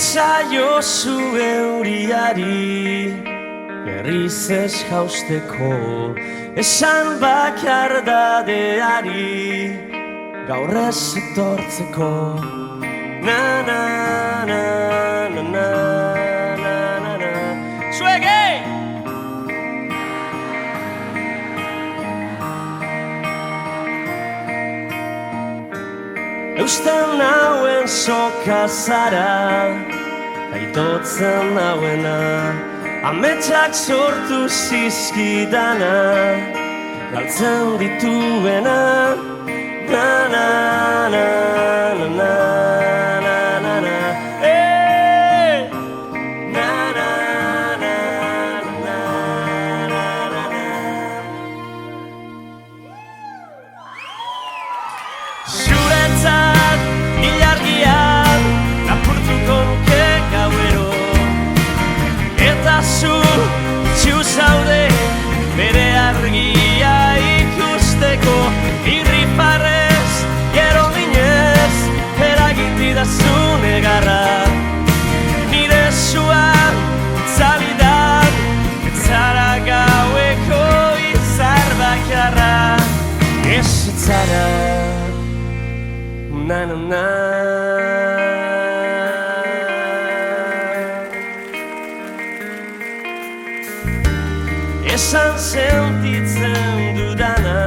Esaiozu euriari berriz ez jausteko, esan bakardadeari gaur ez etortzeko. Na na na na na na na na. Zuege! Eusten nauen soka zara, aitotzen nauena, ametsak sortu zizkidana, galtzen dituena. Na na na na na na na na. Hey! Na na na na na na na. Zuretzat ilargian lapurtuko nuke gauero, eta zu zaude bere argia ikusteko. Irrifarrez, gero minez, eragitidazu negarra. Nire zuan, itzalidan, etzara gaueko izar bakarra. Ez etzara, na na na. Esan sentitzen dudana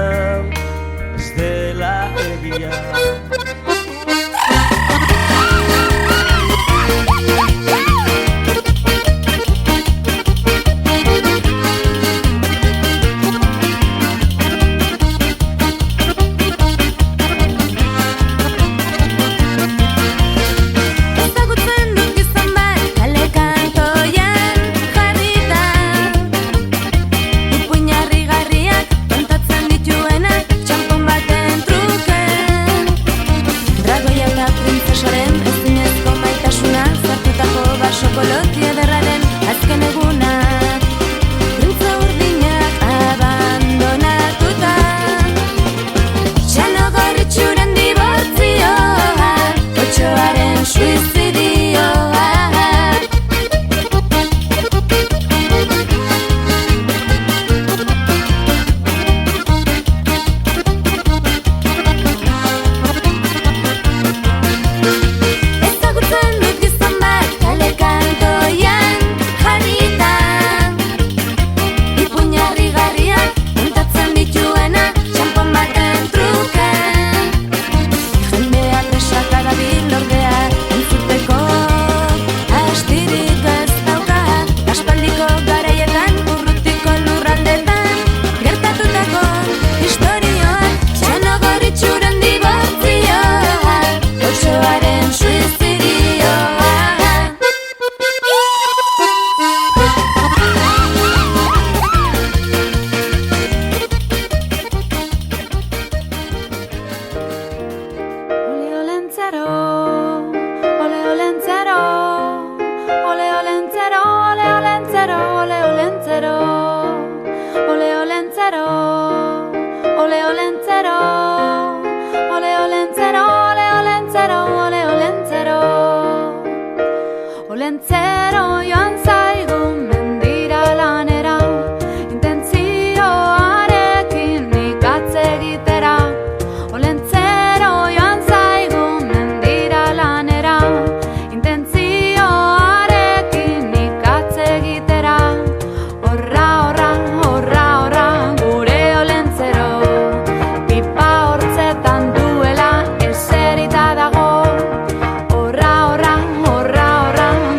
de la egia.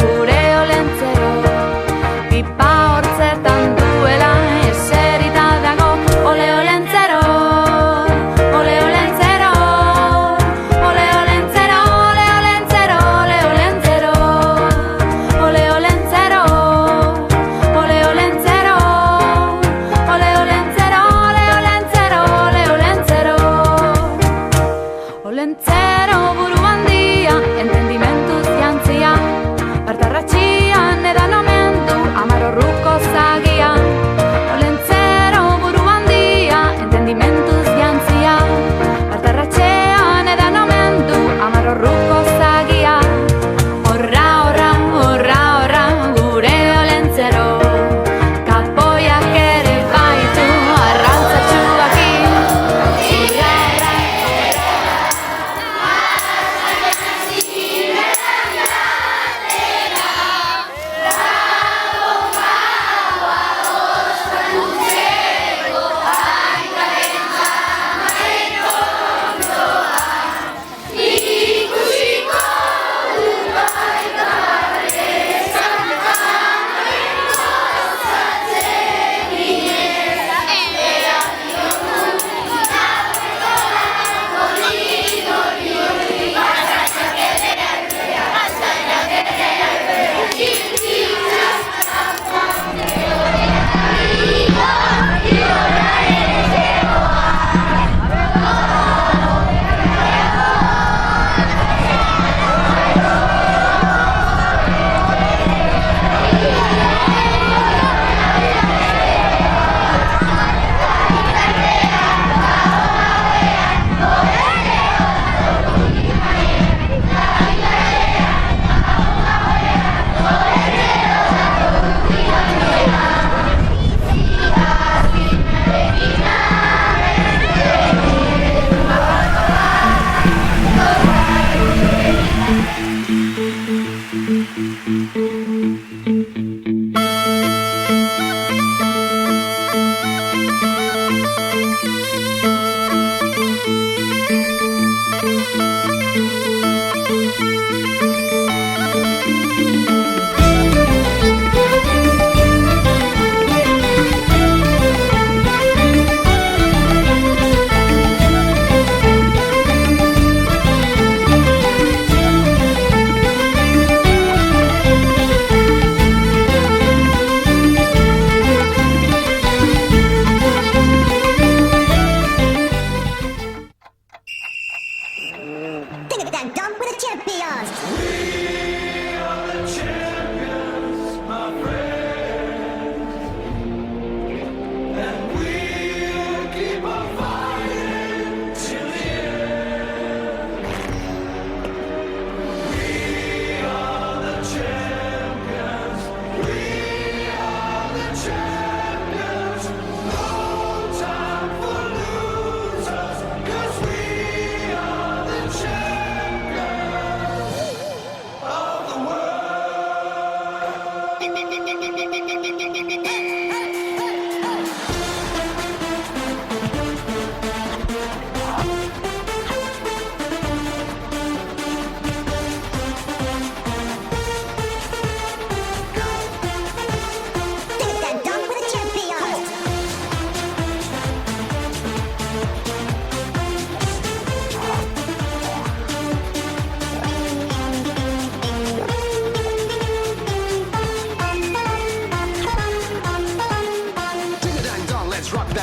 Gure olentzero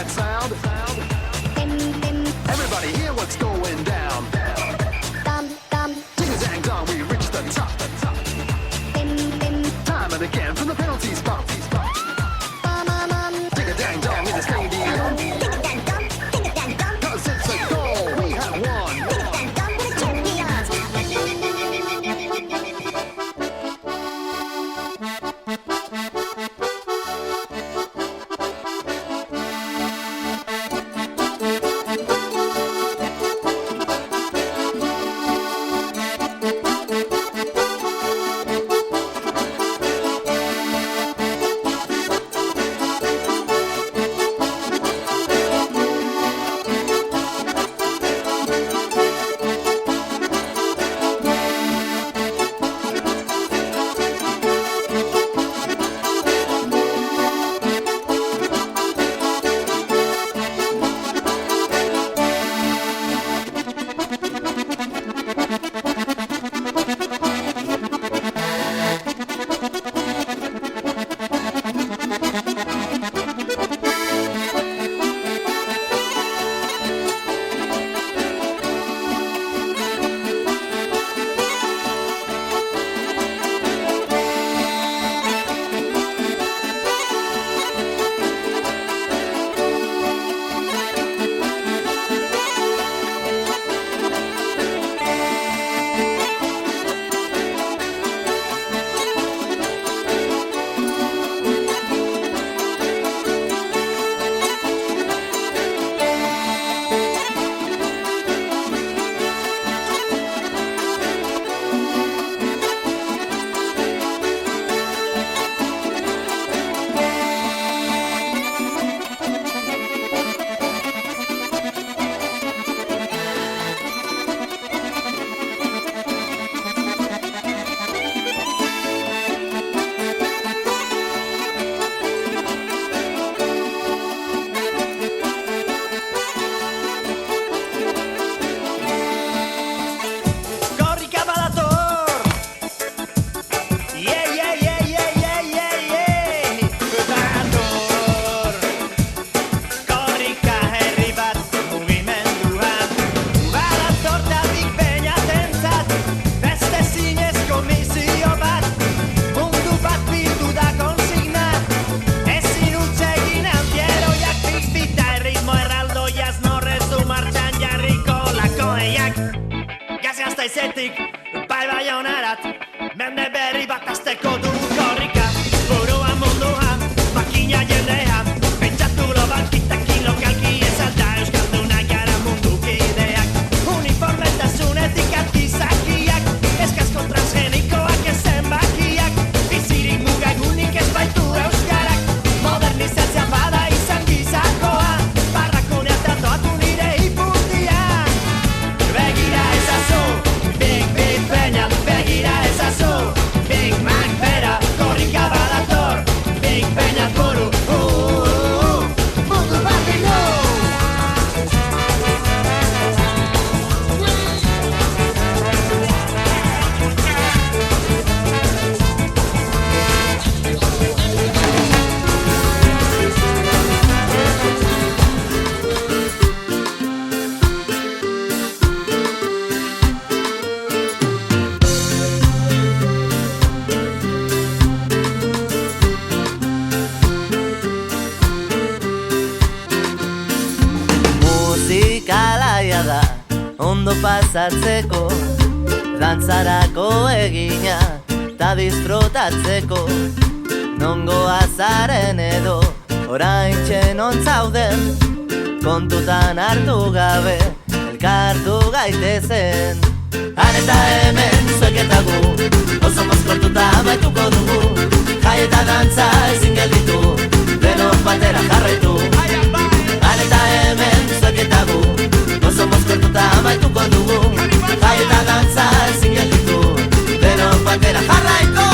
that sound? Everybody hear what's going down. Ding-a-dang-dong, we reach the top. Time and again from the penalty spot. Ding-a-dang-dong in the stadium. 'Cause it's a goal, we have won. Zaizetik, bai honarat, mende berri bat azteko dugu korrika. Burua mundua, makina jendea, pentsatu globalkitekin lokalki ez alda euskaldunak gara mundukideak. Uniformetasunetik argizakiak, eskazko transgenikoak ezen bakiak, bizirik mugagunik ez baitu euskarak, modernizatzea bada izan gizakoa, barrakonea tatuatu nire iputia. Begira ezazu, begira ezazu, Big Mac bera, korrika badator, Big Peña buru, mundu bat dindu. Musikalaia da, ondo pasatzeko, dantzarako egina, ta disfrutatzeko. Nongo azaren edo, orain txenon zauden, kontutan hartu gabe, elkartu gaitezen. Han eta hemen zuek eta gu, oso mozkortuta amaituko dugu, jai eta dantza ezin gelditu, denok batera jarraitu. Han eta hemen zuek eta gu, oso mozkortuta amaituko dugu, jai eta dantza ezin gelditu, denok batera jarraitu.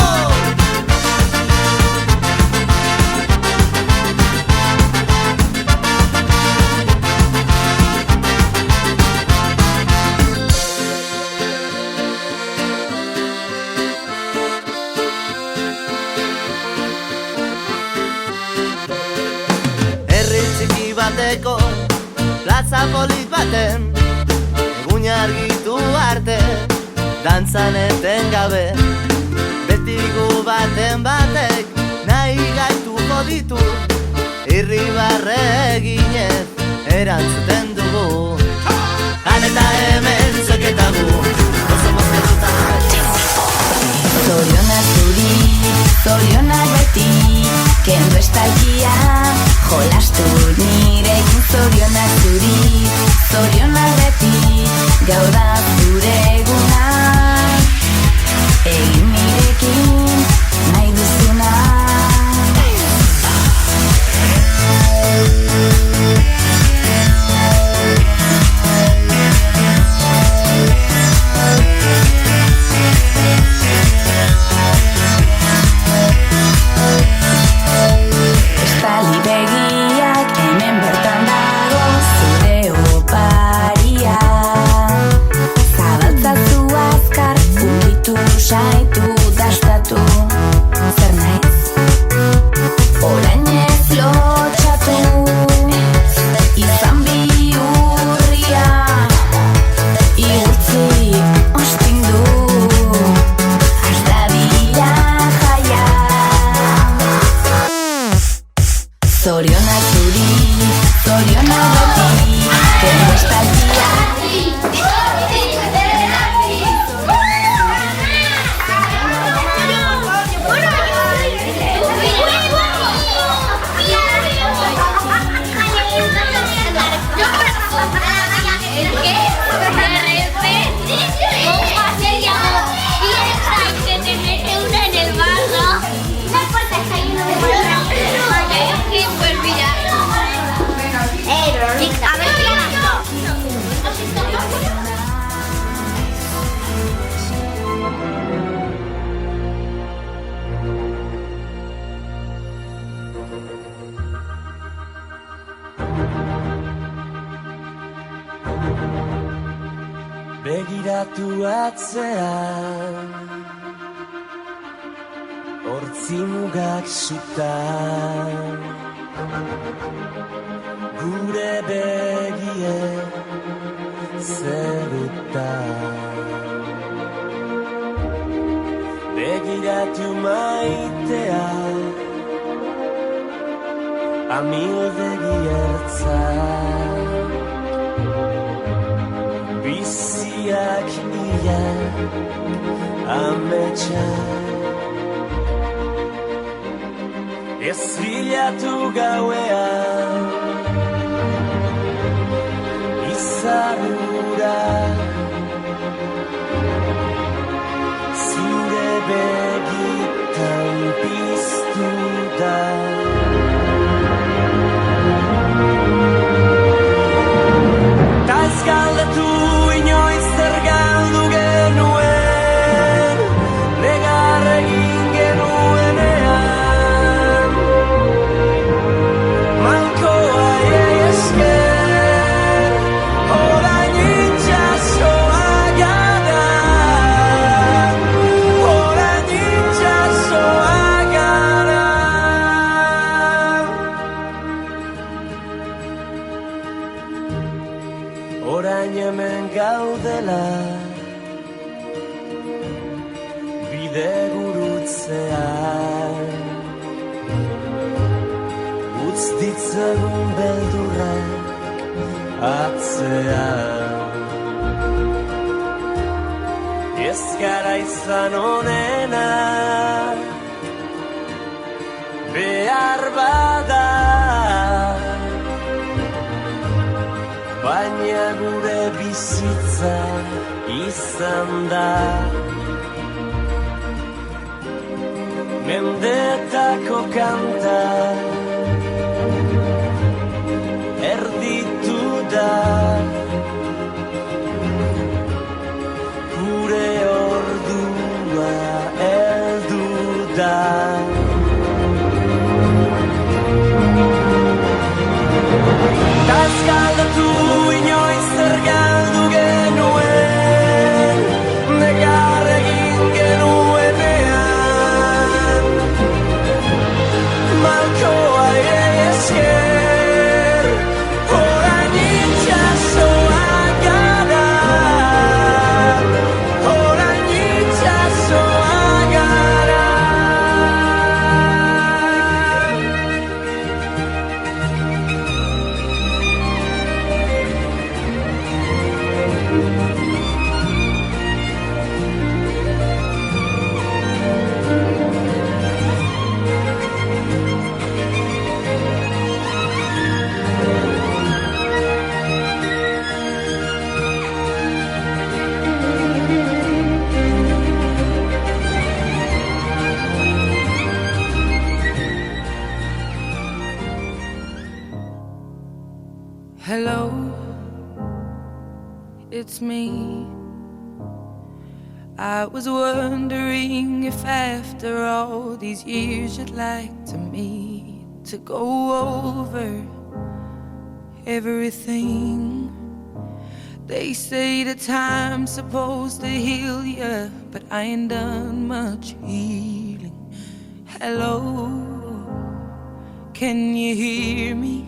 bateko plaza polit baten, egun argitu arte, dantzan eten gabe, betigu baten batek nahi gaituko ditu, irribarre eginez erantzuten dugu. Han eta hemen zuek eta gu, oso mozketuta. Zorionak zuri, zorionak beti, kendu estalkia, jolastu nirekin. Zorionak zuri, zorionak beti, gaur da zure eguna, egin nirekin nahi duzuna. Estali begiak hemen bertan dago zure oparia, zabaltzazu azkar, unditu saitu, dastatu, zer naiz? Orain ez lotxatu, izan bihurria, igurtzi ostindu, asdadila jaia. Zorionak zuri, zorionak beti, kendu estalkia. Begiratu atzean, hortzi mugak sutan, gure begie zerutan. Begiratu maitea, amildegi ertzan, biziak ia ametxan. Ez bilatu gauean, izarura, zure begitan piztu da. Ta ez galdetu inoiz zer galdu genuen, negar egin genuenean. Malkoa esker, orain itxasoa gara, orain itxasoa gara. Orain hemen gaudela, bide gurutzean, utz ditzagun beldurrak atzean. Ez gara izan onena, behar bada, baina gure bizitza izan da. Mendetako kanta erditu da, gure ordua heldu da. Tas galdatu inoiz zer galdu genuen, negar egin genuenean. Malko Hello, it's me. I was wondering if after all these years you'd like to meet to go over everything. They say the time's supposed to heal ya, but I ain't done much healing. Hello, can you hear me?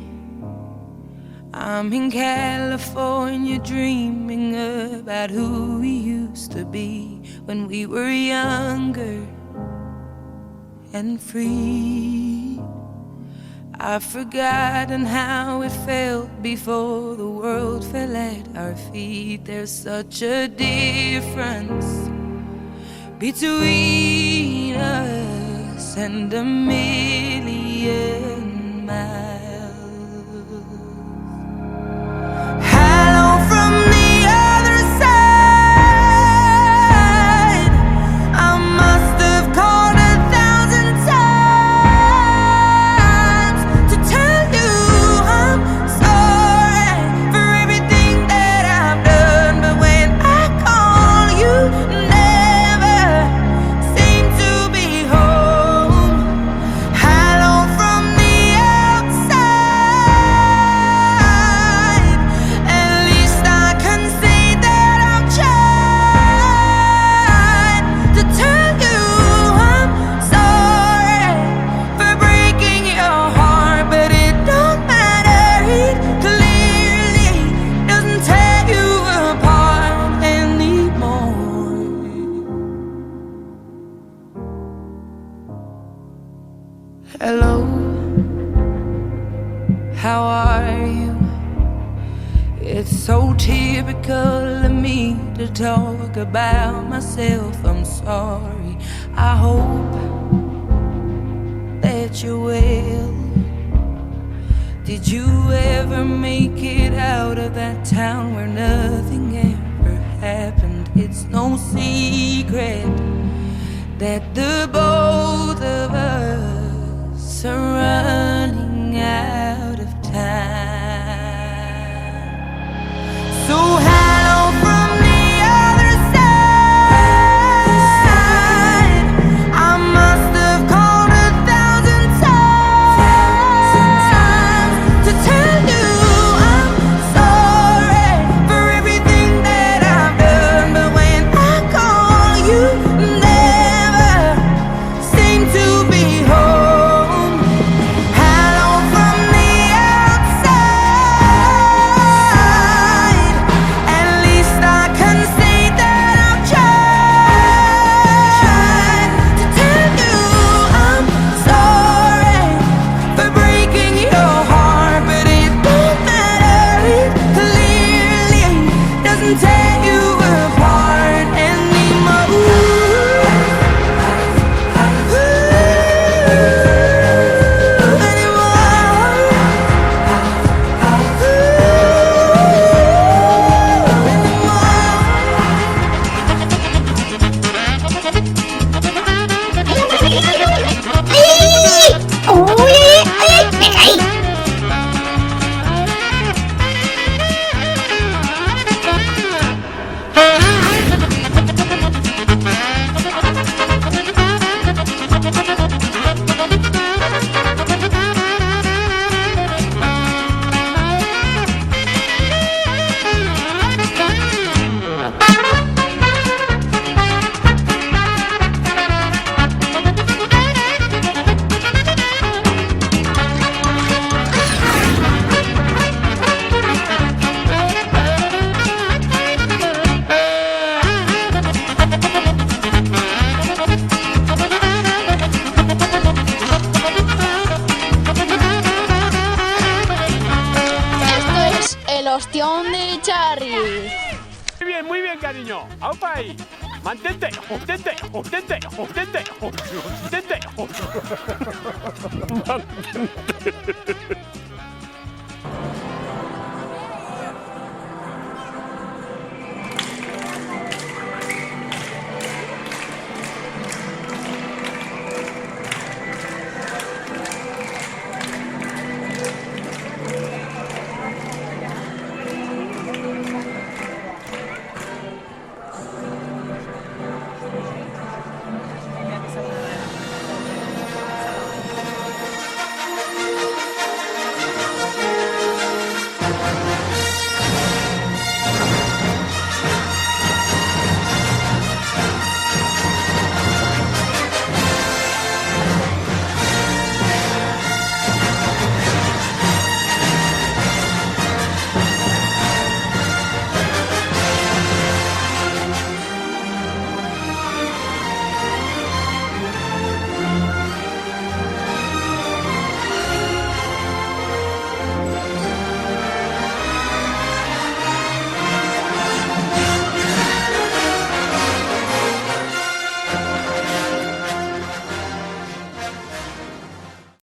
I'm in California dreaming about who we used to be when we were younger and free. I've forgotten how it felt before the world fell at our feet. There's such a difference between us and a million miles. Hello, how are you? It's so typical of me to talk about myself. I'm sorry. I hope that you're well. Did you ever make it out of that town where nothing ever happened? It's no secret that the both of us are running out of time. So hello from the other side. I must have called 1,000 times to tell you I'm sorry for everything that I've done. But when I call, you never seem to be home. Tear you apart ostión de Charry. Muy bien, cariño. ¡Aupa ahí! ¡Mantente! ¡Mantente! ¡Mantente! ¡Mantente! ¡Mantente!